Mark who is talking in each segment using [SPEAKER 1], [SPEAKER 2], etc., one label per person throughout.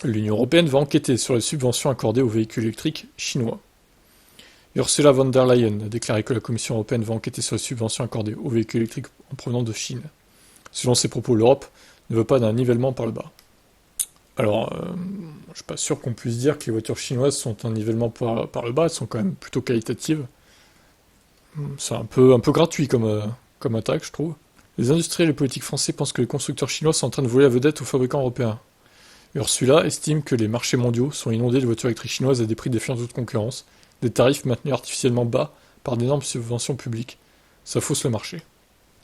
[SPEAKER 1] L'Union européenne va enquêter sur les subventions accordées aux véhicules électriques chinois. Ursula von der Leyen a déclaré que la Commission européenne va enquêter sur les subventions accordées aux véhicules électriques en provenance de Chine. Selon ses propos, l'Europe ne veut pas d'un nivellement par le bas. Alors, je suis pas sûr qu'on puisse dire que les voitures chinoises sont un nivellement par le bas, elles sont quand même plutôt qualitatives. C'est un peu gratuit comme attaque, je trouve. Les industriels et politiques français pensent que les constructeurs chinois sont en train de voler la vedette aux fabricants européens. Ursula estime que les marchés mondiaux sont inondés de voitures électriques chinoises à des prix défiant toute concurrence, des tarifs maintenus artificiellement bas par d'énormes subventions publiques. Ça fausse le marché.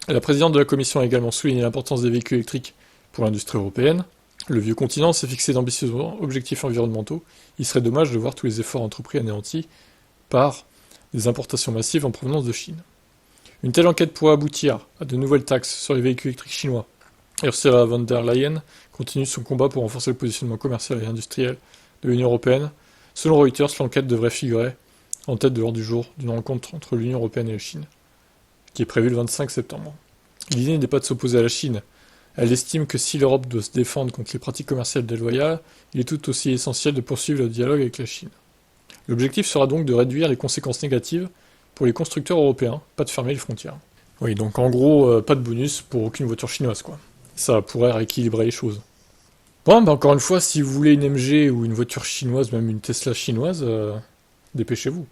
[SPEAKER 1] La présidente de la Commission a également souligné l'importance des véhicules électriques pour l'industrie européenne. Le vieux continent s'est fixé d'ambitieux objectifs environnementaux. Il serait dommage de voir tous les efforts entrepris anéantis par des importations massives en provenance de Chine. Une telle enquête pourrait aboutir à de nouvelles taxes sur les véhicules électriques chinois. Ursula von der Leyen continue son combat pour renforcer le positionnement commercial et industriel de l'Union européenne. Selon Reuters, l'enquête devrait figurer en tête de l'ordre du jour d'une rencontre entre l'Union européenne et la Chine, qui est prévue le 25 septembre. L'idée n'est pas de s'opposer à la Chine. Elle estime que si l'Europe doit se défendre contre les pratiques commerciales déloyales, il est tout aussi essentiel de poursuivre le dialogue avec la Chine. L'objectif sera donc de réduire les conséquences négatives pour les constructeurs européens, pas de fermer les frontières. Oui, donc en gros, pas de bonus pour aucune voiture chinoise, quoi. Ça pourrait rééquilibrer les choses. Bon, bah encore une fois, si vous voulez une MG ou une voiture chinoise, même une Tesla chinoise, dépêchez-vous.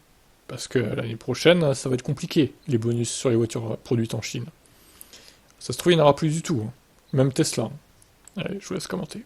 [SPEAKER 1] Parce que l'année prochaine, ça va être compliqué, les bonus sur les voitures produites en Chine. Ça se trouve, il n'y en aura plus du tout, hein. Même Tesla. Allez, je vous laisse commenter.